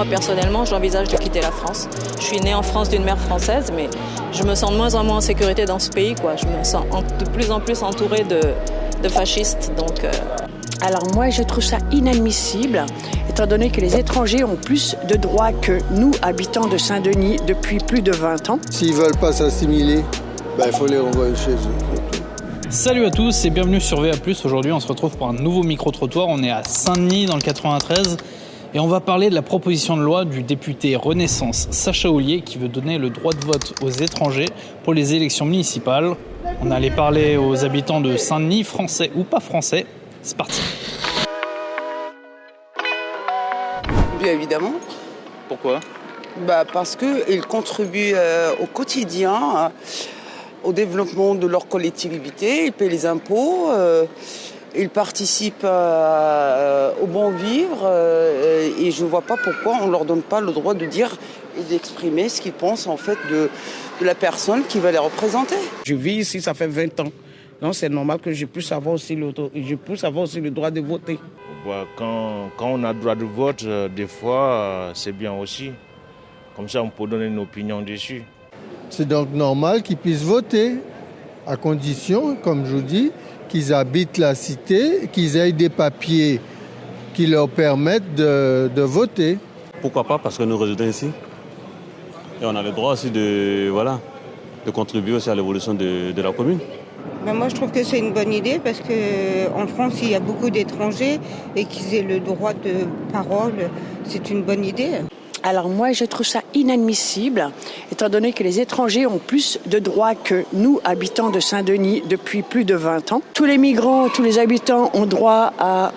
moi personnellement, j'envisage de quitter la France. Je suis née en France d'une mère française, mais je me sens de moins en moins en sécurité dans ce pays, quoi. Je me sens de plus en plus entourée de fascistes, donc... Alors moi, je trouve ça inadmissible, étant donné que les étrangers ont plus de droits que nous, habitants de Saint-Denis, depuis plus de 20 ans. S'ils ne veulent pas s'assimiler, il faut les renvoyer chez eux. Salut à tous et bienvenue sur VA+. Aujourd'hui, on se retrouve pour un nouveau micro-trottoir. On est à Saint-Denis, dans le 93, et on va parler de la proposition de loi du député Renaissance Sacha Houlié qui veut donner le droit de vote aux étrangers pour les élections municipales. On allait parler aux habitants de Saint-Denis, français ou pas français. C'est parti. Bien évidemment. Pourquoi ? Parce qu'ils contribuent au quotidien, au développement de leur collectivité, ils paient les impôts, ils participent au bon vivre et je ne vois pas pourquoi on ne leur donne pas le droit de dire et d'exprimer ce qu'ils pensent en fait de la personne qui va les représenter. Je vis ici, ça fait 20 ans. Donc c'est normal que je puisse avoir aussi le droit de voter. Quand on a le droit de vote, des fois, c'est bien aussi. Comme ça, on peut donner une opinion dessus. C'est donc normal qu'ils puissent voter, à condition, comme je vous dis, qu'ils habitent la cité, qu'ils aient des papiers qui leur permettent de voter. Pourquoi pas, parce que nous résidons ici. Et on a le droit aussi de contribuer aussi à l'évolution de la commune. Moi, je trouve que c'est une bonne idée parce qu'en France, il y a beaucoup d'étrangers et qu'ils aient le droit de parole, c'est une bonne idée. Alors moi, je trouve ça inadmissible, étant donné que les étrangers ont plus de droits que nous, habitants de Saint-Denis, depuis plus de 20 ans. Tous les migrants, tous les habitants ont droit à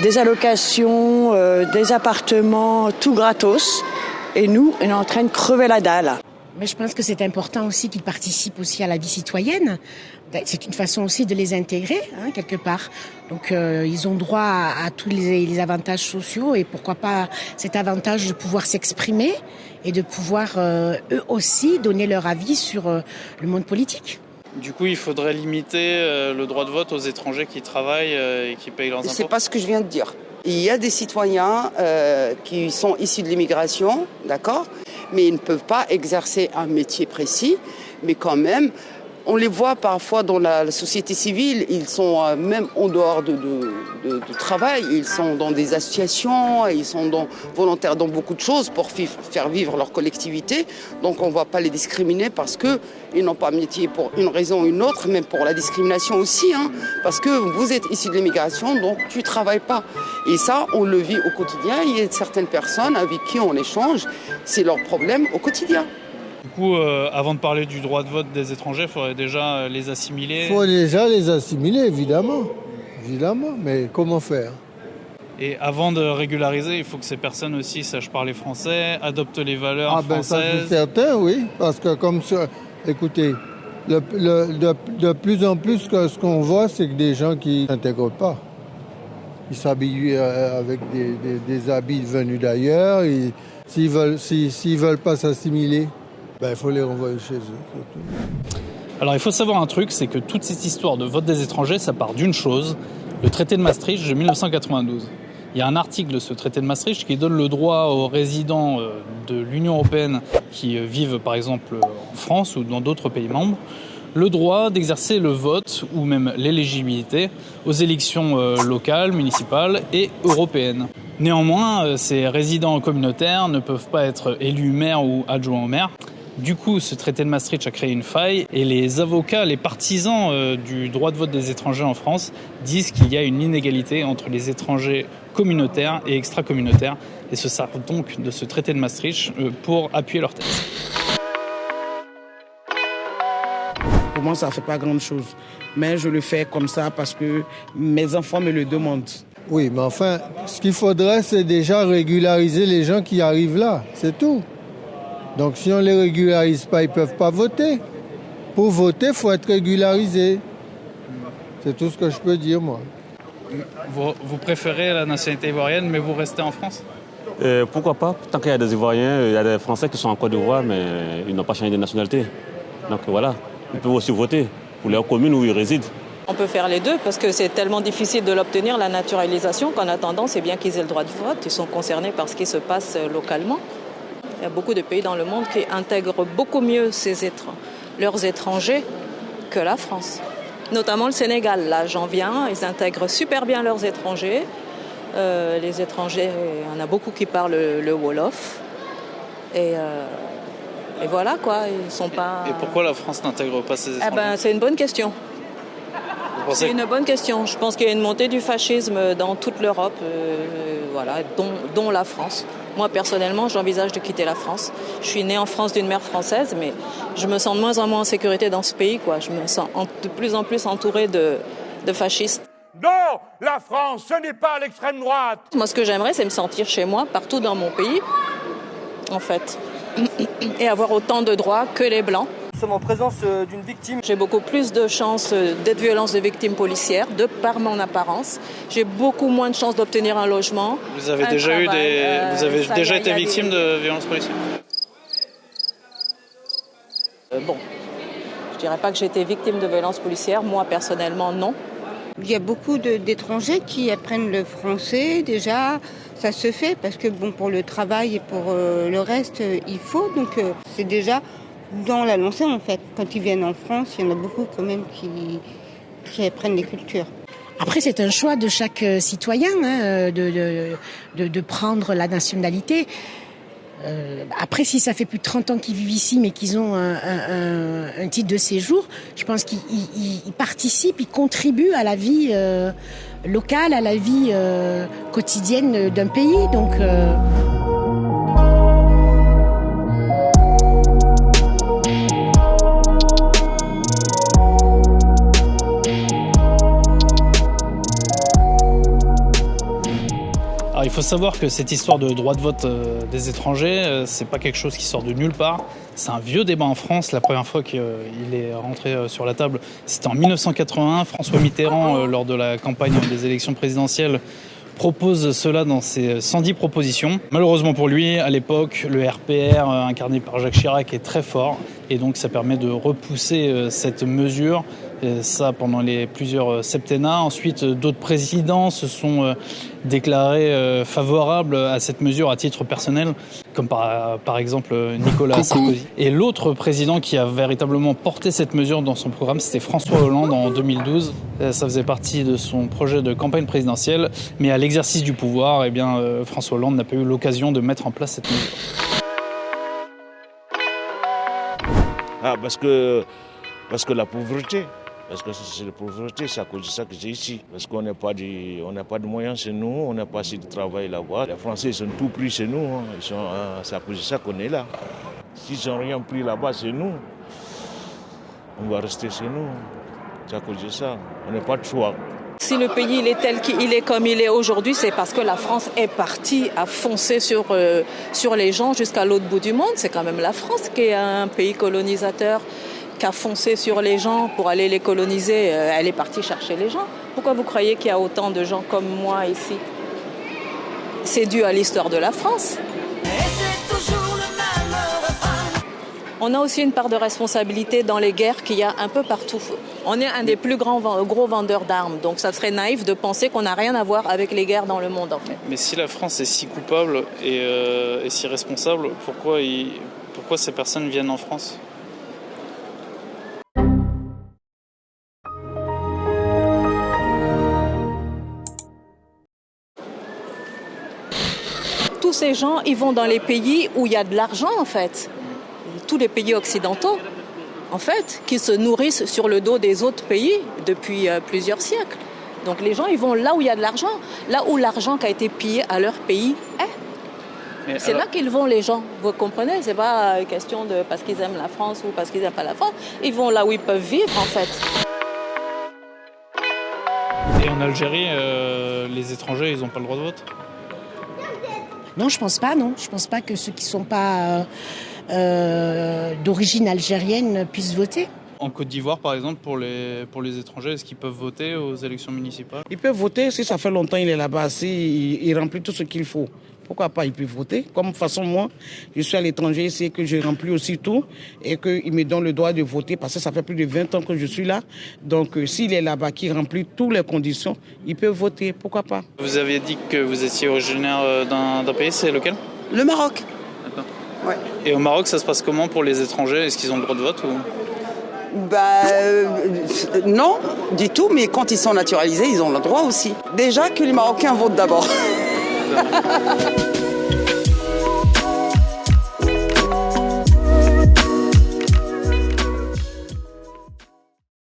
des allocations, des appartements, tout gratos. Et nous, on est en train de crever la dalle. Mais je pense que c'est important aussi qu'ils participent aussi à la vie citoyenne. C'est une façon aussi de les intégrer, quelque part. Donc, ils ont droit à tous les avantages sociaux et pourquoi pas cet avantage de pouvoir s'exprimer et de pouvoir, eux aussi, donner leur avis sur le monde politique. Du coup, il faudrait limiter le droit de vote aux étrangers qui travaillent et qui payent leurs impôts. C'est pas ce que je viens de dire. Il y a des citoyens qui sont issus de l'immigration, d'accord, mais ils ne peuvent pas exercer un métier précis, mais quand même, on les voit parfois dans la société civile, ils sont même en dehors de travail, ils sont dans des associations, ils sont volontaires dans beaucoup de choses pour faire vivre leur collectivité. Donc on ne va pas les discriminer parce qu'ils n'ont pas de métier pour une raison ou une autre, même pour la discrimination aussi, parce que vous êtes issu de l'immigration, donc tu ne travailles pas. Et ça, on le vit au quotidien. Il y a certaines personnes avec qui on échange, c'est leur problème au quotidien. Du coup, avant de parler du droit de vote des étrangers, il faudrait déjà les assimiler. Il faut déjà les assimiler, évidemment. Évidemment, mais comment faire ? Et avant de régulariser, il faut que ces personnes aussi sachent parler français, adoptent les valeurs françaises. Ça c'est certain, oui. Parce que comme ça, écoutez, de plus en plus, ce qu'on voit, c'est que des gens qui n'intègrent pas. Ils s'habillent avec des habits venus d'ailleurs. S'ils veulent pas s'assimiler, il faut les renvoyer chez eux. Alors il faut savoir un truc, c'est que toute cette histoire de vote des étrangers, ça part d'une chose, le traité de Maastricht de 1992. Il y a un article de ce traité de Maastricht qui donne le droit aux résidents de l'Union européenne qui vivent par exemple en France ou dans d'autres pays membres, le droit d'exercer le vote ou même l'éligibilité aux élections locales, municipales et européennes. Néanmoins, ces résidents communautaires ne peuvent pas être élus maire ou adjoints au maire. Du coup, ce traité de Maastricht a créé une faille et les avocats, les partisans du droit de vote des étrangers en France disent qu'il y a une inégalité entre les étrangers communautaires et extra-communautaires et se servent donc de ce traité de Maastricht pour appuyer leur thèse. Pour moi, ça ne fait pas grand-chose. Mais je le fais comme ça parce que mes enfants me le demandent. Oui, mais enfin, ce qu'il faudrait, c'est déjà régulariser les gens qui arrivent là. C'est tout. Donc si on ne les régularise pas, ils ne peuvent pas voter. Pour voter, il faut être régularisé. C'est tout ce que je peux dire, moi. Vous préférez la nationalité ivoirienne, mais vous restez en France ? Pourquoi pas ? Tant qu'il y a des Ivoiriens, il y a des Français qui sont en Côte d'Ivoire, mais ils n'ont pas changé de nationalité. Donc voilà, ils peuvent aussi voter pour leur commune où ils résident. On peut faire les deux parce que c'est tellement difficile de l'obtenir, la naturalisation, qu'en attendant, c'est bien qu'ils aient le droit de vote. Ils sont concernés par ce qui se passe localement. Il y a beaucoup de pays dans le monde qui intègrent beaucoup mieux leurs étrangers que la France. Notamment le Sénégal, là j'en viens, ils intègrent super bien leurs étrangers. Les étrangers, il y en a beaucoup qui parlent le Wolof. Et voilà quoi, ils sont pas... Et pourquoi la France n'intègre pas ces étrangers? C'est une bonne question. C'est une bonne question. Je pense qu'il y a une montée du fascisme dans toute l'Europe, dont la France. Moi, personnellement, j'envisage de quitter la France. Je suis née en France d'une mère française, mais je me sens de moins en moins en sécurité dans ce pays, quoi. Je me sens de plus en plus entourée de fascistes. Non, la France, ce n'est pas l'extrême droite. Moi, ce que j'aimerais, c'est me sentir chez moi, partout dans mon pays, en fait, et avoir autant de droits que les Blancs. Nous sommes en présence d'une victime. J'ai beaucoup plus de chances d'être violence de victime policière, de par mon apparence. J'ai beaucoup moins de chances d'obtenir un logement. Vous avez déjà été victime de violences policières? Bon, je dirais pas que j'ai été victime de violences policières. Moi, personnellement, non. Il y a beaucoup d'étrangers qui apprennent le français déjà. Ça se fait parce que pour le travail et pour le reste, il faut. Donc c'est déjà dans la lancée en fait. Quand ils viennent en France, il y en a beaucoup quand même qui apprennent les cultures. Après, c'est un choix de chaque citoyen de prendre la nationalité. Après, si ça fait plus de 30 ans qu'ils vivent ici, mais qu'ils ont un titre de séjour, je pense qu'ils participent, ils contribuent à la vie locale, à la vie quotidienne d'un pays. Donc, Alors, il faut savoir que cette histoire de droit de vote des étrangers, c'est pas quelque chose qui sort de nulle part. C'est un vieux débat en France. La première fois qu'il est rentré sur la table, c'était en 1981. François Mitterrand, lors de la campagne des élections présidentielles, propose cela dans ses 110 propositions. Malheureusement pour lui, à l'époque, le RPR, incarné par Jacques Chirac, est très fort. Et donc ça permet de repousser cette mesure, ça pendant les plusieurs septennats. Ensuite, d'autres présidents se sont déclarés favorables à cette mesure à titre personnel, comme par exemple Nicolas Sarkozy. Et l'autre président qui a véritablement porté cette mesure dans son programme, c'était François Hollande en 2012. Ça faisait partie de son projet de campagne présidentielle, mais à l'exercice du pouvoir, François Hollande n'a pas eu l'occasion de mettre en place cette mesure. Parce que la pauvreté. Parce que c'est la pauvreté, c'est à cause de ça que j'ai ici. Parce qu'on n'a pas de moyens chez nous, on n'a pas assez de travail là-bas. Les Français ils sont tout pris chez nous, c'est à cause de ça qu'on est là. S'ils n'ont rien pris là-bas chez nous, on va rester chez nous. C'est à cause de ça, on n'a pas de choix. Si le pays il est tel qu'il est comme il est aujourd'hui, c'est parce que la France est partie à foncer sur les gens jusqu'à l'autre bout du monde. C'est quand même la France qui est un pays colonisateur, qui a foncé sur les gens pour aller les coloniser. Elle est partie chercher les gens. Pourquoi vous croyez qu'il y a autant de gens comme moi ici? C'est dû à l'histoire de la France. On a aussi une part de responsabilité dans les guerres qu'il y a un peu partout. On est un des plus gros vendeurs d'armes, donc ça serait naïf de penser qu'on n'a rien à voir avec les guerres dans le monde en fait. Mais si la France est si coupable et si responsable, pourquoi ces personnes viennent en France ? Tous ces gens, ils vont dans les pays où il y a de l'argent en fait. Tous les pays occidentaux, en fait, qui se nourrissent sur le dos des autres pays depuis plusieurs siècles. Donc les gens, ils vont là où il y a de l'argent, là où l'argent qui a été pillé à leur pays est. C'est là qu'ils vont les gens, vous comprenez? C'est pas une question de parce qu'ils aiment la France ou parce qu'ils n'aiment pas la France. Ils vont là où ils peuvent vivre, en fait. Et en Algérie, les étrangers, ils n'ont pas le droit de vote? Non, je pense pas, non. Je pense pas que ceux qui sont pas d'origine algérienne puissent voter. En Côte d'Ivoire, par exemple, pour les étrangers, est-ce qu'ils peuvent voter aux élections municipales? Ils peuvent voter si ça fait longtemps qu'il est là-bas, s'il remplit tout ce qu'il faut. Pourquoi pas, il peut voter. Comme de toute façon, moi, je suis à l'étranger, c'est que je remplis aussi tout et qu'il me donne le droit de voter parce que ça fait plus de 20 ans que je suis là. Donc, s'il est là-bas, qui remplit toutes les conditions, il peut voter. Pourquoi pas? Vous aviez dit que vous étiez originaire d'un pays, c'est lequel? Le Maroc. D'accord. Ouais. Et au Maroc, ça se passe comment pour les étrangers? Est-ce qu'ils ont le droit de vote ou... Non, du tout, mais quand ils sont naturalisés, ils ont le droit aussi. Déjà que les Marocains votent d'abord.